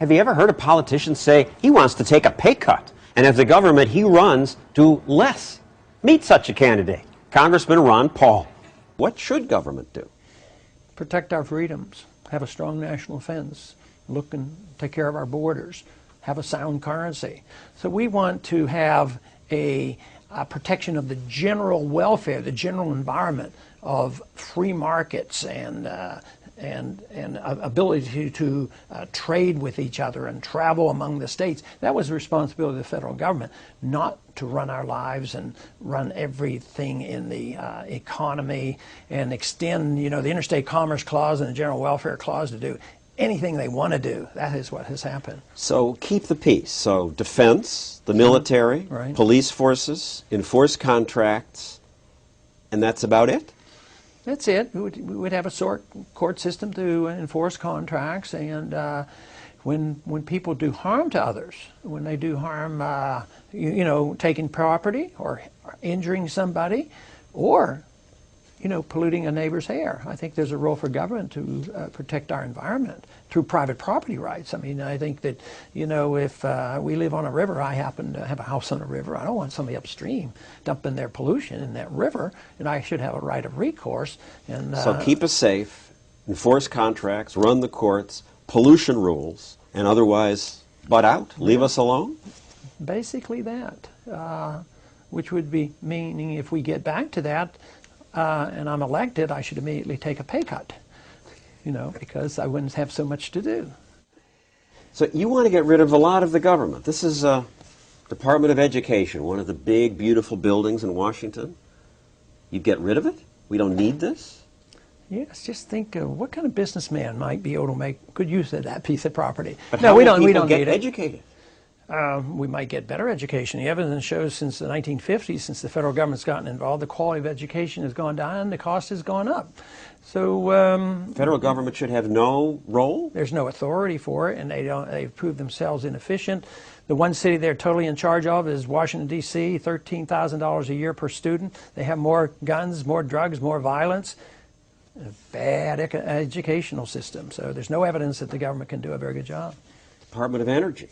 Have you ever heard a politician say he wants to take a pay cut and have the government he runs do less? Meet such a candidate, Congressman Ron Paul. What should government do? Protect our freedoms, have a strong national defense, look and take care of our borders, have a sound currency. So we want to have a protection of the general welfare, the general environment of free markets and ability to trade with each other and travel among the states. That was the responsibility of the federal government, not to run our lives and run everything in the economy and extend, the Interstate Commerce Clause and the General Welfare Clause to do anything they want to do. That is what has happened. So keep the peace. So defense, the military, right. Police forces, enforce contracts, and that's about it? That's it. We would have a court system to enforce contracts, and when people do harm to others, when they do harm, taking property or injuring somebody, or polluting a neighbor's air. I think there's a role for government to protect our environment through private property rights. I mean, I think that, if we live on a river, I happen to have a house on a river, I don't want somebody upstream dumping their pollution in that river, and I should have a right of recourse. And so keep us safe, enforce contracts, run the courts, pollution rules, and otherwise butt out, leave us alone? Basically that, which would be meaning if we get back to that, and I'm elected, I should immediately take a pay cut, because I wouldn't have so much to do. So you want to get rid of a lot of the government. This is Department of Education, one of the big, beautiful buildings in Washington. You'd get rid of it? We don't need this? Yes, just think what kind of businessman might be able to make good use of that piece of property. But no, how we will don't people need get it. educated? We might get better education. The evidence shows since the 1950s, since the federal government's gotten involved, the quality of education has gone down, the cost has gone up. So federal government should have no role? There's no authority for it, and they've proved themselves inefficient. The one city they're totally in charge of is Washington, D.C., $13,000 a year per student. They have more guns, more drugs, more violence. A bad educational system. So there's no evidence that the government can do a very good job. Department of Energy.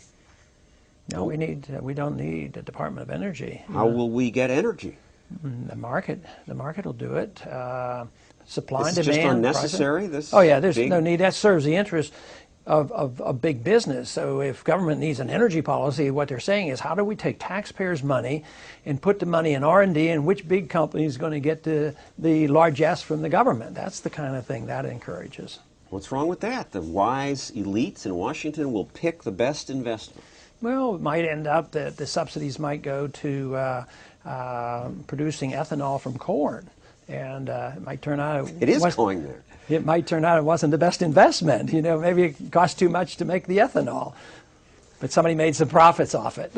No, we don't need the Department of Energy. How will we get energy? The market will do it. Supply and This is demand. just unnecessary? There's no need. That serves the interest of big business. So if government needs an energy policy, what they're saying is, how do we take taxpayers' money and put the money in R&D, and which big company is going to get the largesse from the government? That's the kind of thing that encourages. What's wrong with that? The wise elites in Washington will pick the best investment. Well, it might end up that the subsidies might go to producing ethanol from corn, and it might turn out it is going there. It might turn out it wasn't the best investment. Maybe it cost too much to make the ethanol, but somebody made some profits off it.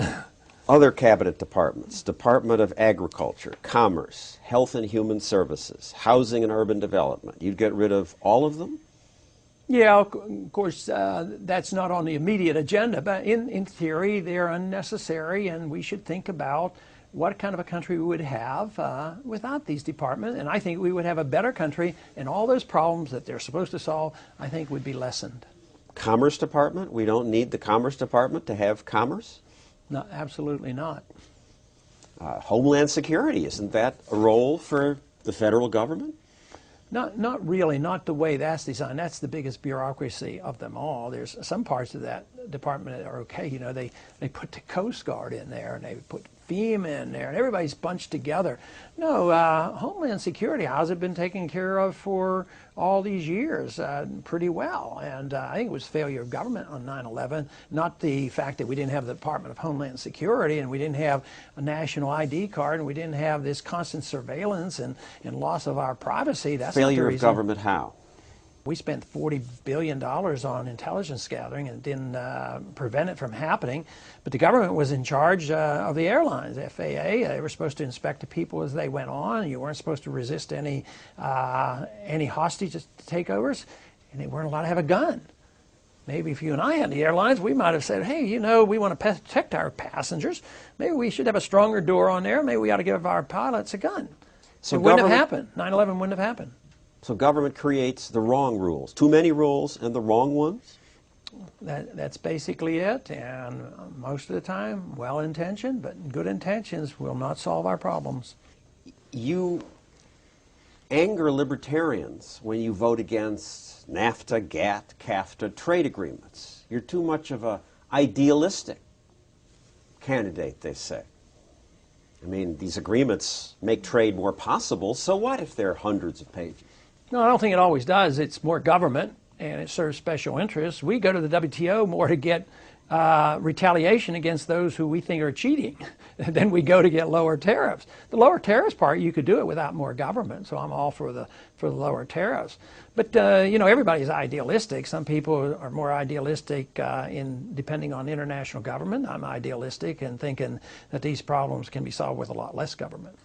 Other cabinet departments: Department of Agriculture, Commerce, Health and Human Services, Housing and Urban Development. You'd get rid of all of them? Yeah, of course, that's not on the immediate agenda, but in theory, they're unnecessary, and we should think about what kind of a country we would have without these departments. And I think we would have a better country, and all those problems that they're supposed to solve, I think, would be lessened. Commerce Department? We don't need the Commerce Department to have commerce? No, absolutely not. Homeland Security, isn't that a role for the federal government? Not really, not the way that's designed. That's the biggest bureaucracy of them all. There's some parts of that department that are okay. They put the Coast Guard in there, and they put FEMA in there, and everybody's bunched together. No, Homeland Security, how's it been taken care of for all these years? Pretty well. And I think it was failure of government on 9/11, not the fact that we didn't have the Department of Homeland Security, and we didn't have a national ID card, and we didn't have this constant surveillance and loss of our privacy. That's failure not the of government how? We spent $40 billion on intelligence gathering and didn't prevent it from happening. But the government was in charge of the airlines, FAA. They were supposed to inspect the people as they went on. You weren't supposed to resist any hostage takeovers, and they weren't allowed to have a gun. Maybe if you and I had the airlines, we might have said, hey, we want to protect our passengers. Maybe we should have a stronger door on there. Maybe we ought to give our pilots a gun. So it wouldn't have happened. 9/11 wouldn't have happened. So government creates the wrong rules, too many rules and the wrong ones? That's basically it, and most of the time, well-intentioned, but good intentions will not solve our problems. You anger libertarians when you vote against NAFTA, GATT, CAFTA trade agreements. You're too much of an idealistic candidate, they say. I mean, these agreements make trade more possible, so what if they're hundreds of pages? No, I don't think it always does. It's more government, and it serves special interests. We go to the WTO more to get retaliation against those who we think are cheating than we go to get lower tariffs. The lower tariffs part, you could do it without more government, so I'm all for the lower tariffs. But you know, everybody's idealistic. Some people are more idealistic in depending on international government. I'm idealistic in thinking that these problems can be solved with a lot less government.